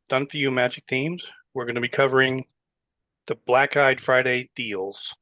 Done For You Magic Themes. We're going to be covering the Black Eyed Friday deals.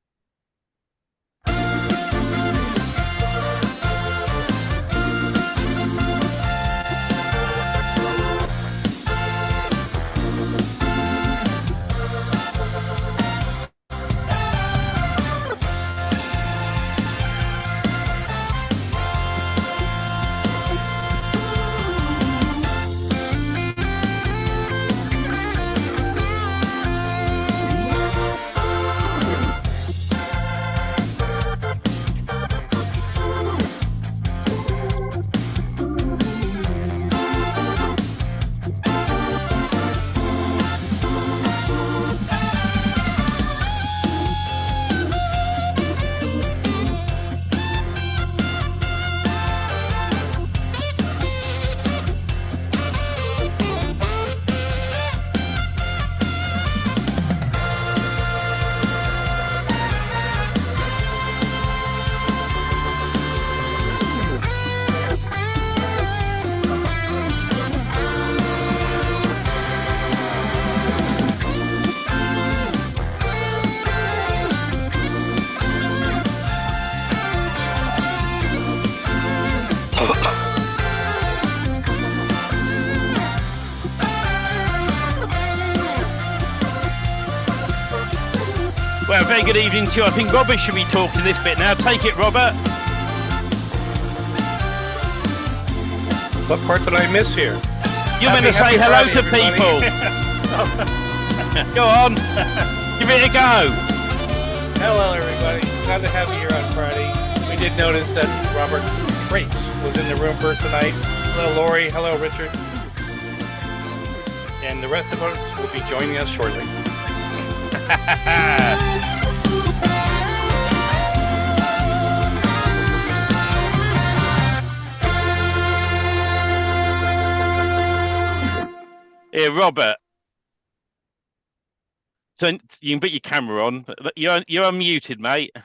Well, very good evening to you. I think Robert should be talking this bit now. Take it, Robert. What part did I miss here? You're meant to say hello to people. Go on. Give it a go. Hello, everybody. Glad to have you here on Friday. We did notice that Robert Trace was in the room for tonight. Hello, Lori. Hello, Richard. And the rest of us will be joining us shortly. Here, Robert. So you can put your camera on. You're unmuted, mate.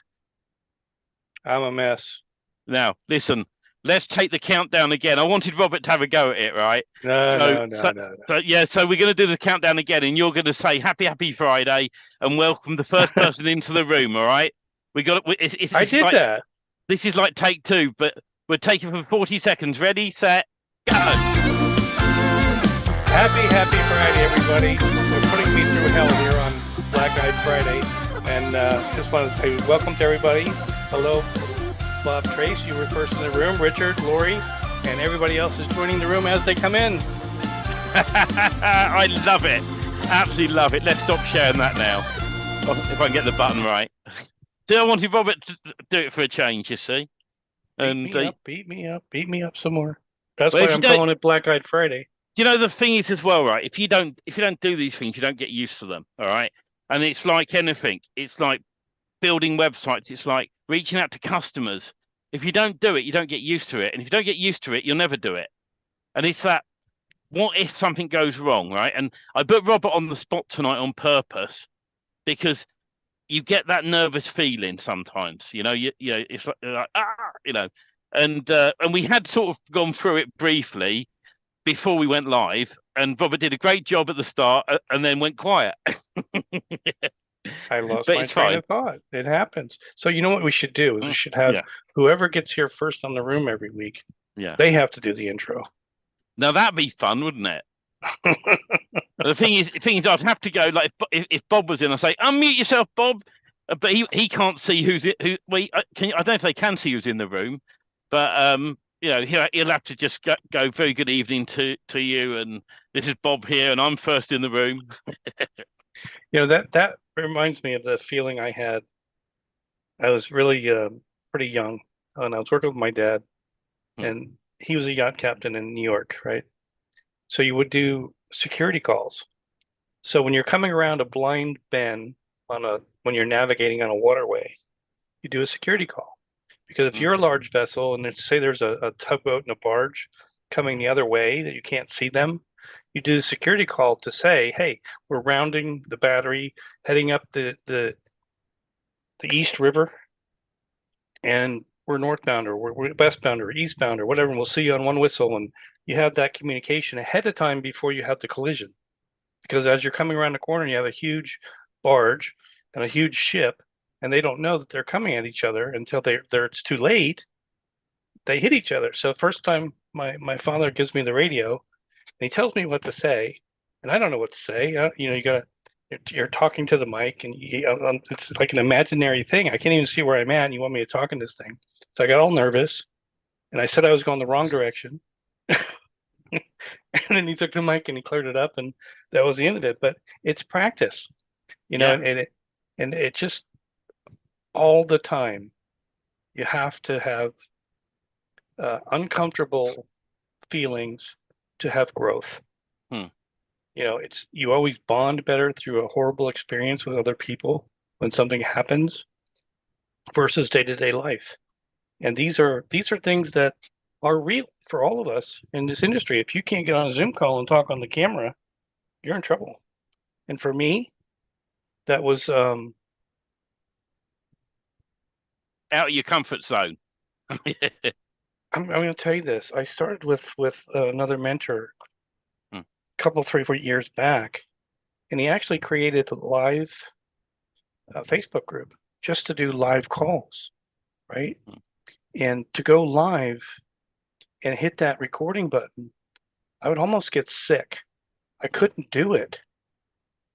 I'm a mess. Now, listen. Let's take the countdown again. I wanted Robert to have a go at it, right? No. So we're going to do the countdown again, and you're going to say "Happy Friday" and welcome the first person into the room. All right? We got it. I did that. This is like take two, but we're taking for 40 seconds. Ready, set, go. Happy Friday, everybody. They're putting me through hell here on Black Eyed Friday, and just wanted to say welcome to everybody. Hello. Bob Trace, you were first in the room. Richard, Lori, and everybody else is joining the room as they come in. I love it. Absolutely love it. Let's stop sharing that now. If I can get the button right. See, I wanted Robert to do it for a change, you see. Beat me up some more. That's why I'm calling it Black Eyed Friday. You know, the thing is as well, right? If you don't do these things, you don't get used to them. All right. And it's like anything. It's like building websites. It's like reaching out to customers. If you don't do it, you don't get used to it. And if you don't get used to it, you'll never do it. And it's that, what if something goes wrong, right? And I put Robert on the spot tonight on purpose because you get that nervous feeling sometimes, it's like and we had sort of gone through it briefly before we went live, and Robert did a great job at the start and then went quiet. I lost my train of thought. It happens. So you know what we should do is we should have whoever gets here first on the room every week. Yeah, they have to do the intro. Now that'd be fun, wouldn't it? The thing is, I'd have to go like if Bob was in, I'd say unmute yourself, Bob. But he can't see who's it. I don't know if they can see who's in the room, but he'll have to just go. Very good evening to you, and this is Bob here, and I'm first in the room. That reminds me of the feeling I had. I was really pretty young, and I was working with my dad, and he was a yacht captain in New York, right? So you would do security calls. So when you're coming around a blind bend when you're navigating on a waterway, you do a security call. Because if you're a large vessel and say there's a tugboat and a barge coming the other way that you can't see them, you do the security call to say, hey, we're rounding the battery, heading up the East River, and we're northbound or we're westbound or eastbound or whatever, and we'll see you on one whistle. And you have that communication ahead of time before you have the collision. because as you're coming around the corner, you have a huge barge and a huge ship, and they don't know that they're coming at each other until they're it's too late. They hit each other. So first time my father gives me the radio, and he tells me what to say, and I don't know what to say. You gotta you're talking to the mic, and it's like an imaginary thing. I can't even see where I'm at, and you want me to talk in this thing. So I got all nervous, and I said I was going the wrong direction. And then he took the mic and he cleared it up, and that was the end of it. But it's practice, Yeah. and it just all the time you have to have uncomfortable feelings to have growth. Hmm. It's you always bond better through a horrible experience with other people when something happens versus day-to-day life. And these are things that are real for all of us in this industry. If you can't get on a Zoom call and talk on the camera, you're in trouble. And for me, that was Out of your comfort zone. I'm going to tell you this. I started with another mentor Hmm. a couple, 3, 4 years back, and he actually created a live Facebook group just to do live calls, right? Hmm. And to go live and hit that recording button, I would almost get sick. I couldn't do it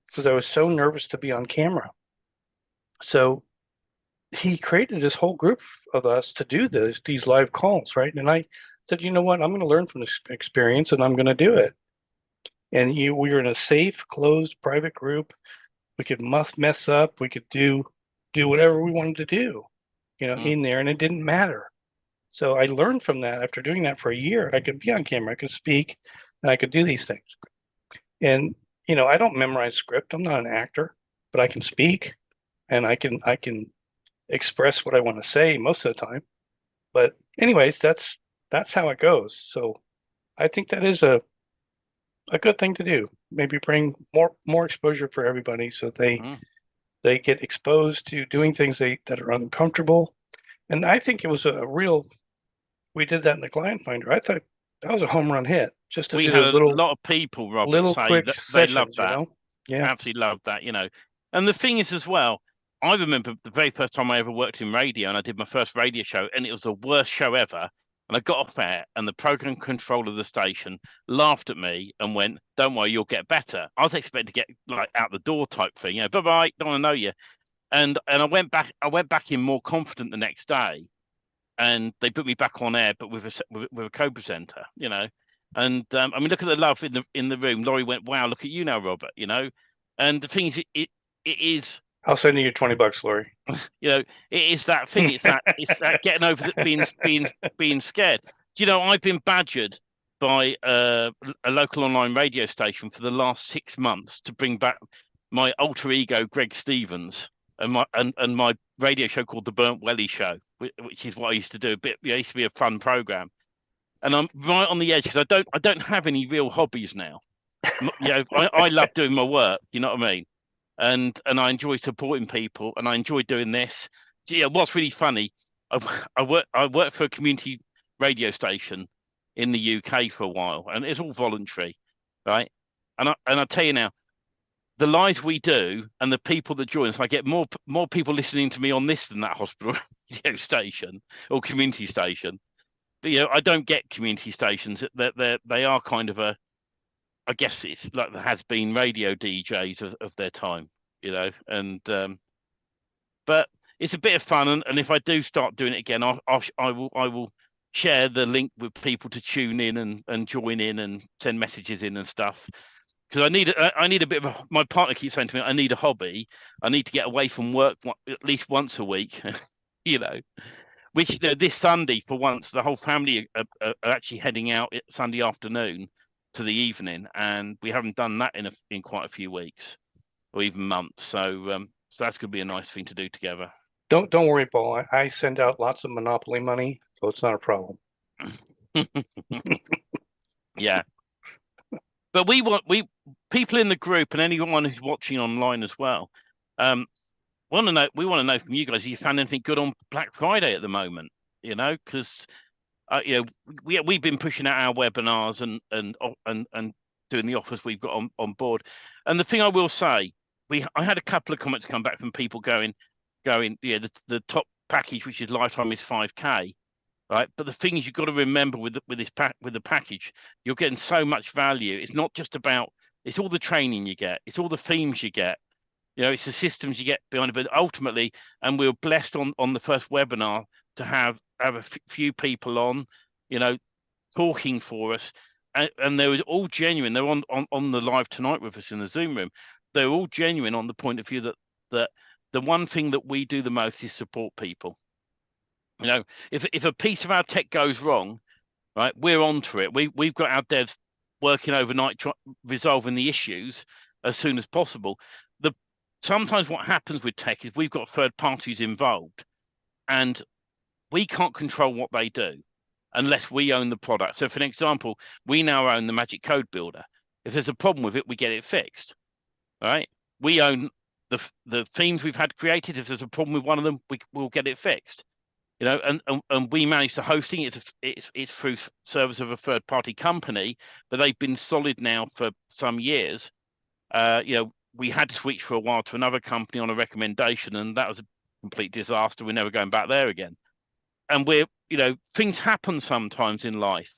because I was so nervous to be on camera. So he created this whole group of us to do these live calls, right? And I said, you know what? I'm going to learn from this experience, and I'm going to do it. And we were in a safe, closed, private group. We could mess up. We could do whatever we wanted to do, Hmm. in there, and it didn't matter. So I learned from that. After doing that for a year, I could be on camera, I could speak, and I could do these things. And I don't memorize script. I'm not an actor, but I can speak, and I can express what I want to say most of the time. But anyways, that's how it goes. So I think that is a good thing to do. Maybe bring more exposure for everybody so Hmm. they get exposed to doing things that are uncomfortable. And I think it was a real we did that in the client finder. I thought that was a home run hit just to We do had those a lot of people, Robert, little say quick that they loved sessions, that. Yeah. Absolutely loved that, And the thing is, as well, I remember the very first time I ever worked in radio, and I did my first radio show, and it was the worst show ever. And I got off there, and the program control of the station laughed at me and went, "Don't worry, you'll get better." I was expected to get like out the door type thing, bye bye, don't want to know you. And I went back in more confident the next day, and they put me back on air, but with a co-presenter, And I mean, look at the love in the room. Laurie went, "Wow, look at you now, Robert." And the thing is, it is, I'll send you $20, Lori. it is that thing. It's that getting over that being scared. I've been badgered by a local online radio station for the last 6 months to bring back my alter ego, Greg Stevens, and my radio show called The Burnt Welly Show, which is what I used to do. It used to be a fun program, and I'm right on the edge because I don't have any real hobbies now. I love doing my work. You know what I mean? And I enjoy supporting people, and I enjoy doing this. Yeah, what's really funny, I worked for a community radio station in the UK for a while, and it's all voluntary, right? And I tell you now, the lives we do and the people that join us, I get more people listening to me on this than that hospital radio station or community station. But I don't get community stations. They are kind of I guess it's like the has been radio DJs of their time, and but it's a bit of fun, and if I do start doing it again, I will share the link with people to tune in and join in and send messages in and stuff. Because I need a bit of my partner keeps saying to me, I need a hobby. I need to get away from work at least once a week, you know. Which this Sunday, for once, the whole family are actually heading out Sunday afternoon to the evening, and we haven't done that in quite a few weeks or even months. So that's going to be a nice thing to do together. Don't worry, Paul. I send out lots of Monopoly money, so it's not a problem. Yeah, but we people in the group and anyone who's watching online as well. We want to know from you guys if you found anything good on Black Friday at the moment. Because we've been pushing out our webinars and doing the offers we've got on board. And the thing I will say, I had a couple of comments come back from people going, yeah, the top package, which is lifetime, is 5K, right? But the thing is, you've got to remember with the package, you're getting so much value. It's not just about, it's all the training you get, it's all the themes you get, it's the systems you get behind it. But ultimately, and we were blessed on the first webinar to have a few people on, talking for us, and they were all genuine. They're on the live tonight with us in the Zoom room. They're all genuine on the point of view that the one thing that we do the most is support people. If a piece of our tech goes wrong, right, we're onto it. We've got our devs working overnight resolving the issues as soon as possible. Sometimes what happens with tech is we've got third parties involved, and we can't control what they do unless we own the product. So for an example, we now own the Magic Code Builder. If there's a problem with it, we get it fixed, right? We own the themes we've had created. If there's a problem with one of them, we'll get it fixed. And we manage the hosting. It's through service of a third party company, but they've been solid now for some years. We had to switch for a while to another company on a recommendation, and that was a complete disaster. We're never going back there again. And things happen sometimes in life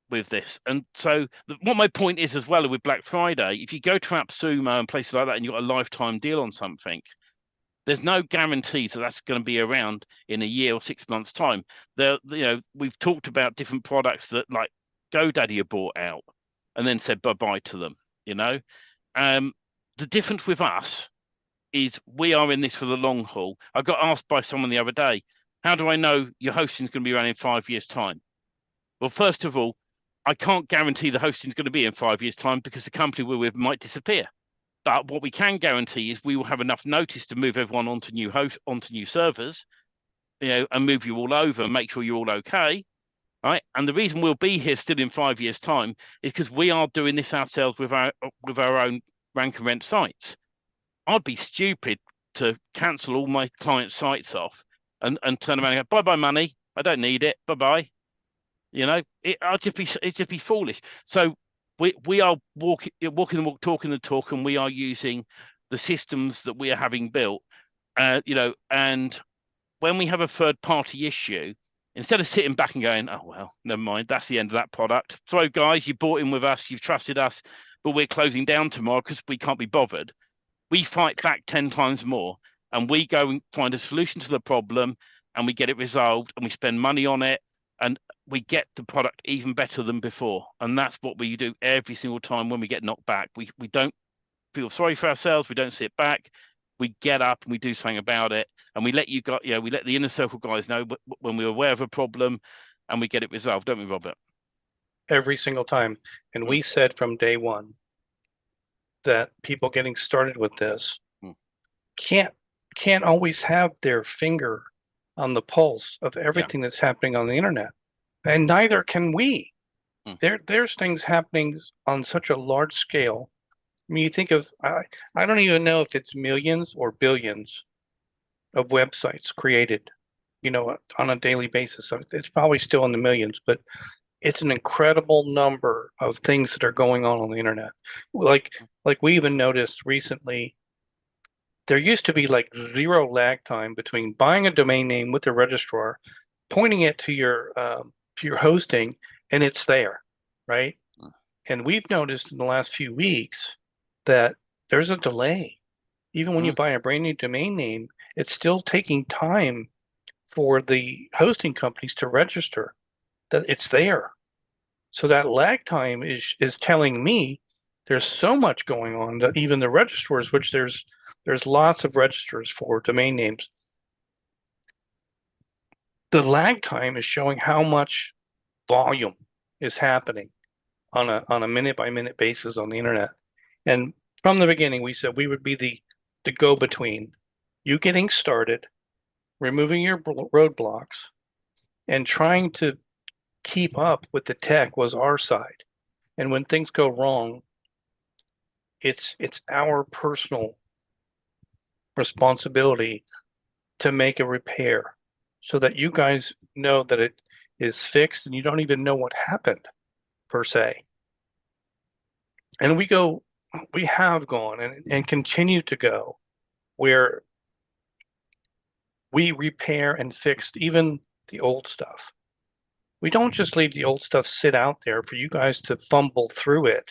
with this. And so what my point is as well with Black Friday, if you go to AppSumo and places like that and you've got a lifetime deal on something, there's no guarantees that that's going to be around in a year or 6 months' time. We've talked about different products that like GoDaddy have bought out and then said bye-bye to them, The difference with us is we are in this for the long haul. I got asked by someone the other day, how do I know your hosting is going to be around in 5 years' time? Well, first of all, I can't guarantee the hosting is going to be in 5 years' time because the company we're with might disappear. But what we can guarantee is we will have enough notice to move everyone onto new servers, and move you all over and make sure you're all okay, right? And the reason we'll be here still in 5 years' time is because we are doing this ourselves with our own rank and rent sites. I'd be stupid to cancel all my client sites off and turn around and go, bye-bye money, I don't need it, bye-bye. It'd just be foolish. So we are walking the walk, talking the talk, and we are using the systems that we are having built, and when we have a third party issue, instead of sitting back and going, oh, well, never mind, that's the end of that product. So guys, you bought in with us, you've trusted us, but we're closing down tomorrow because we can't be bothered. We fight back 10 times more, and we go and find a solution to the problem, and we get it resolved, and we spend money on it, and we get the product even better than before. And that's what we do every single time when we get knocked back. We don't feel sorry for ourselves. We don't sit back. We get up and we do something about it. And we let we let the inner circle guys know when we're aware of a problem, and we get it resolved, don't we, Robert? Every single time. And we said from day one that people getting started with this can't always have their finger on the pulse of everything that's happening on the internet, and neither can we. There's things happening on such a large scale. I mean, you think of I don't even know if it's millions or billions of websites created, on a daily basis. So it's probably still in the millions, but it's an incredible number of things that are going on the internet. Like we even noticed recently, there used to be like zero lag time between buying a domain name with the registrar, pointing it to your hosting, and it's there, right? And we've noticed in the last few weeks that there's a delay. Even when you buy a brand new domain name, it's still taking time for the hosting companies to register that it's there. So that lag time is telling me there's so much going on that even the registrars, which there's lots of registers for domain names, the lag time is showing how much volume is happening on a minute by minute basis on the internet. And from the beginning, we said we would be the go between you getting started, removing your roadblocks, and trying to keep up with the tech was our side. And when things go wrong, it's our personal responsibility to make a repair so that you guys know that it is fixed and you don't even know what happened per se. And we have gone and continue to go where we repair and fixed even the old stuff. We don't just leave the old stuff sit out there for you guys to fumble through it.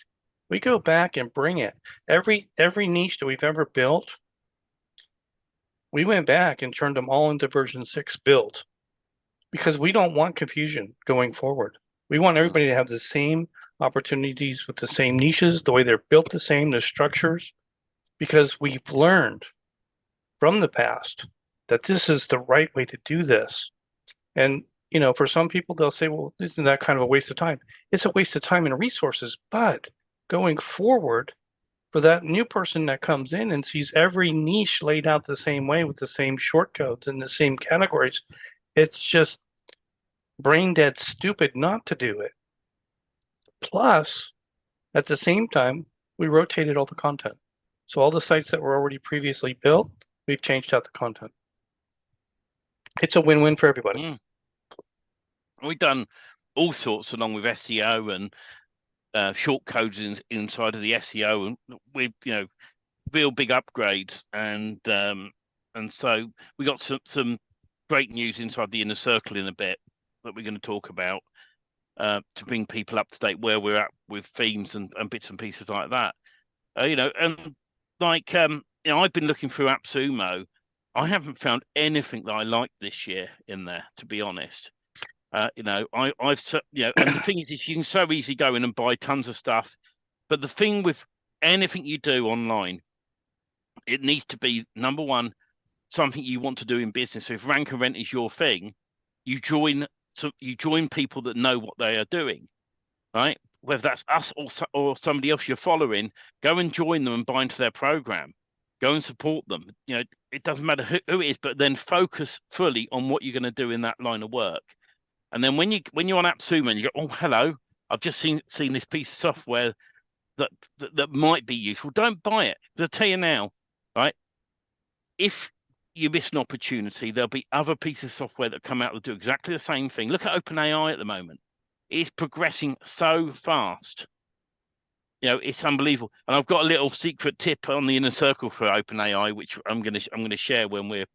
We go back and bring it. Every niche that we've ever built, we went back and turned them all into version 6 build because we don't want confusion going forward. We want everybody to have the same opportunities with the same niches, the way they're built the same, the structures, because we've learned from the past that this is the right way to do this. And for some people, they'll say, well, isn't that kind of a waste of time? It's a waste of time and resources. But going forward, for that new person that comes in and sees every niche laid out the same way with the same short codes and the same categories, it's just brain dead stupid not to do it. Plus, at the same time, we rotated all the content. So all the sites that were already previously built, we've changed out the content. It's a win-win for everybody. We've done all sorts along with SEO and short codes inside of the SEO, and with real big upgrades, and so we got some great news inside the inner circle in a bit that we're going to talk about to bring people up to date where we're at with themes and bits and pieces like that. And like I've been looking through AppSumo. I haven't found anything that I like this year in there, to be honest. I've and the thing is you can so easily go in and buy tons of stuff, but the thing with anything you do online, it needs to be, number one, something you want to do in business. So if rank and rent is your thing, you join people that know what they are doing, right? Whether that's us or somebody else you're following, go and join them and buy into their program. Go and support them. It doesn't matter who it is, but then focus fully on what you're going to do in that line of work. And then when you're on AppSumo and you go, oh, hello, I've just seen this piece of software that might be useful. Don't buy it. Because I tell you now, right? If you miss an opportunity, there'll be other pieces of software that come out that do exactly the same thing. Look at OpenAI at the moment. It's progressing so fast. It's unbelievable. And I've got a little secret tip on the inner circle for OpenAI, which I'm gonna share when we're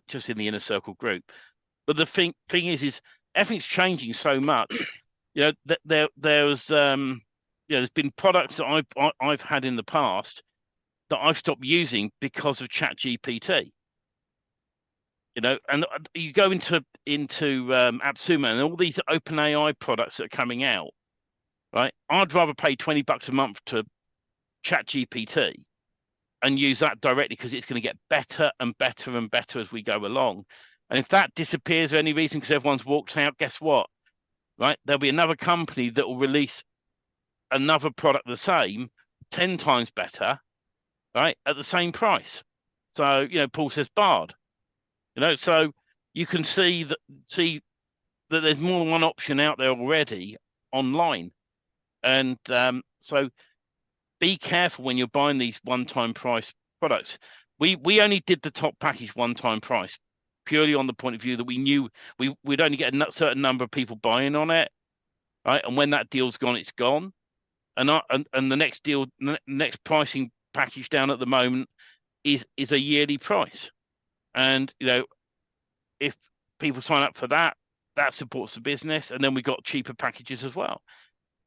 just in the inner circle group. But the thing is everything's changing so much. There's been products that I've had in the past that I've stopped using because of ChatGPT. And you go into AppSumo and all these OpenAI products that are coming out, right? I'd rather pay $20 a month to ChatGPT and use that directly because it's going to get better and better and better as we go along. And if that disappears for any reason because everyone's walked out, guess what? Right? There'll be another company that will release another product the same, 10 times better, right, at the same price. So, Paul says Bard. So you can see that there's more than one option out there already online. And so be careful when you're buying these one-time price products. We only did the top package one-time price purely on the point of view that we knew we'd only get a certain number of people buying on it, right? And when that deal's gone, it's gone. And the next deal, next pricing package down at the moment is a yearly price. And if people sign up for that supports the business. And then we got cheaper packages as well.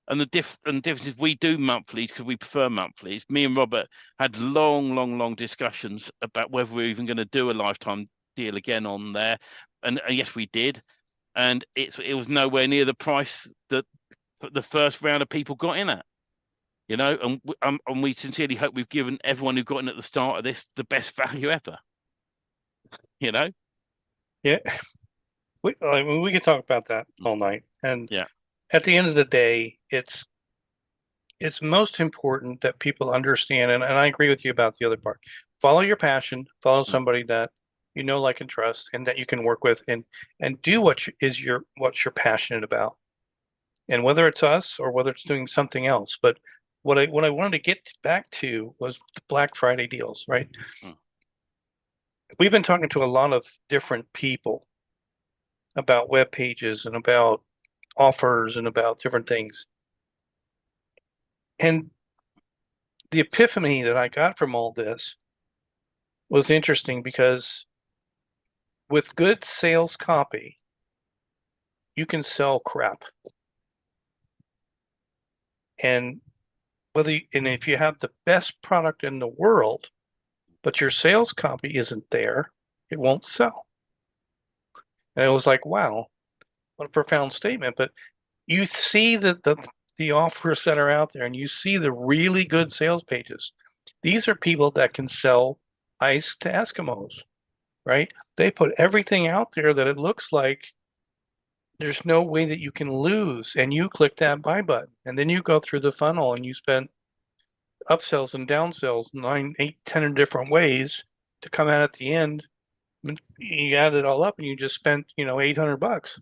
And the difference is we do monthlies because we prefer monthlies. Me and Robert had long discussions about whether we're even going to do a lifetime deal again on there. And yes, we did. And it was nowhere near the price that the first round of people got in at. And we sincerely hope we've given everyone who got in at the start of this the best value ever. Yeah. We could talk about that all night. And yeah, at the end of the day, it's most important that people understand, and I agree with you about the other part. Follow your passion, follow somebody that like, and trust, and that you can work with, and do what you're passionate about. And whether it's us or whether it's doing something else. But what I wanted to get back to was the Black Friday deals, right? We've been talking to a lot of different people about web pages and about offers and about different things. And the epiphany that I got from all this was interesting because with good sales copy, you can sell crap. And if you have the best product in the world, but your sales copy isn't there, it won't sell. And it was like, wow, what a profound statement. But you see the offers that are out there, and you see the really good sales pages. These are people that can sell ice to Eskimos, right? They put everything out there that it looks like there's no way that you can lose. And you click that buy button, and then you go through the funnel and you spend upsells and downsells 9, 8, 10 different ways to come out at the end. You add it all up and you just spent, $800.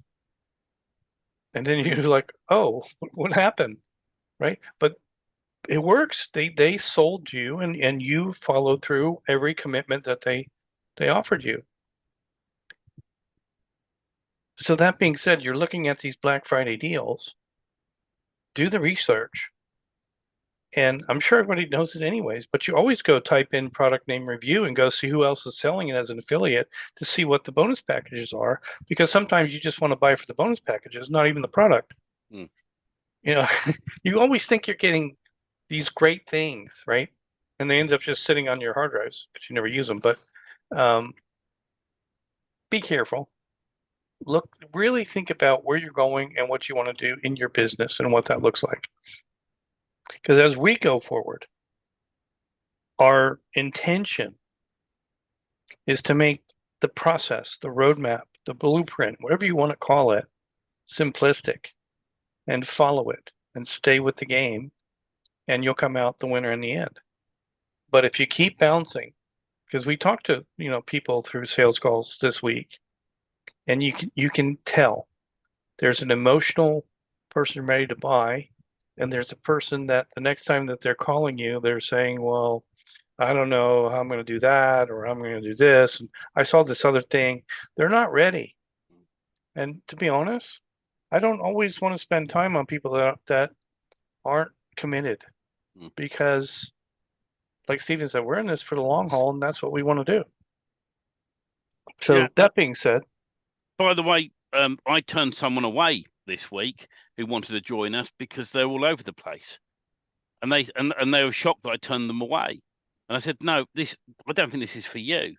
And then you're like, oh, what happened? Right? But it works. They sold you and you followed through every commitment that they offered you. So that being said, you're looking at these Black Friday deals. Do the research. And I'm sure everybody knows it anyways, but you always go type in product name review and go see who else is selling it as an affiliate to see what the bonus packages are, because sometimes you just want to buy for the bonus packages, not even the product. You always think you're getting these great things, right? And they end up just sitting on your hard drives because you never use them. But be careful. Really think about where you're going and what you want to do in your business and what that looks like. Because as we go forward, our intention is to make the process, the roadmap, the blueprint, whatever you want to call it, simplistic, and follow it and stay with the game, and you'll come out the winner in the end. But if you keep bouncing, because we talked to people through sales calls this week, and you can tell there's an emotional person ready to buy. And there's a person that the next time that they're calling you, they're saying, well, I don't know how I'm going to do that, or I'm going to do this. And I saw this other thing. They're not ready. And to be honest, I don't always want to spend time on people that aren't committed, because like Steven said, we're in this for the long haul, and that's what we want to do. So that being said. By the way, I turned someone away this week who wanted to join us because they're all over the place, and they were shocked that I turned them away. And I said, no, I don't think this is for you.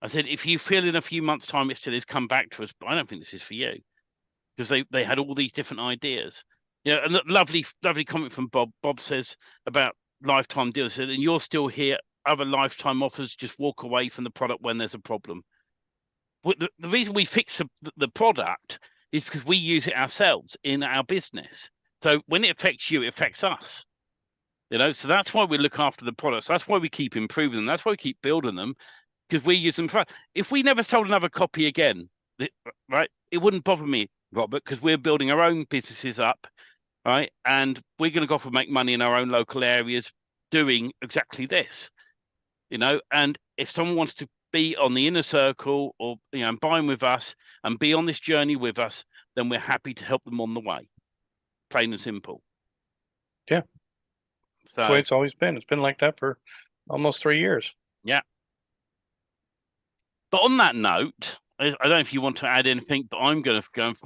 I said, if you feel in a few months' time it still is, come back to us, but I don't think this is for you, because they had all these different ideas. And that lovely comment from Bob. Bob says about lifetime deals, and you're still here. Other lifetime offers just walk away from the product when there's a problem. The reason we fix the product is because we use it ourselves in our business. So when it affects you, it affects us. So that's why we look after the products. That's why we keep improving them. That's why we keep building them, because we use them. If we never sold another copy again, right, it wouldn't bother me, Robert, because we're building our own businesses up, right, and we're going to go off and make money in our own local areas doing exactly this. And if someone wants to be on the inner circle, or buying with us and be on this journey with us, then we're happy to help them on the way. Plain and simple. Yeah. That's the way it's always been. It's been like that for almost 3 years. Yeah. But on that note, I don't know if you want to add anything, but I'm going to go and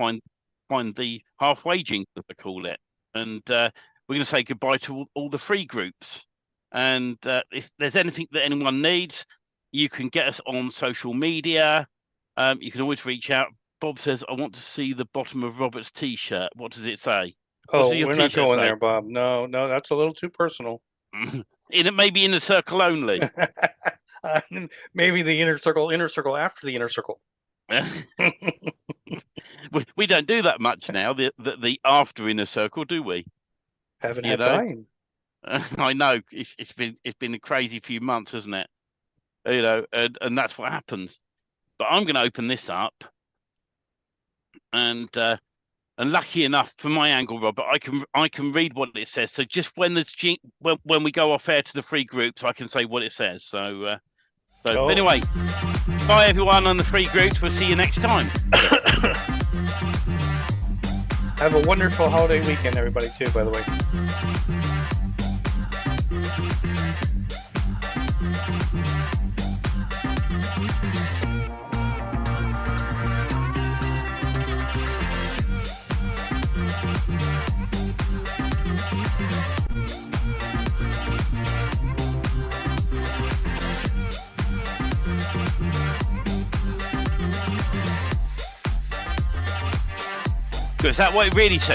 find the halfway jingle, as I call it, and we're going to say goodbye to all the free groups. And if there's anything that anyone needs, you can get us on social media. You can always reach out. Bob says, I want to see the bottom of Robert's T-shirt. What does it say? We're not going there, Bob. No, that's a little too personal. Maybe in the circle only. Maybe the inner circle after the inner circle. We don't do that much now, the after inner circle, do we? Haven't had time. I know. It's been a crazy few months, hasn't it? And that's what happens. But I'm going to open this up, and lucky enough, from my angle, Robert, I can read what it says. So just when we go off air to the free groups, I can say what it says. So anyway, bye everyone on the free groups. We'll see you next time. Have a wonderful holiday weekend, everybody, too, by the way. Is that what it really said?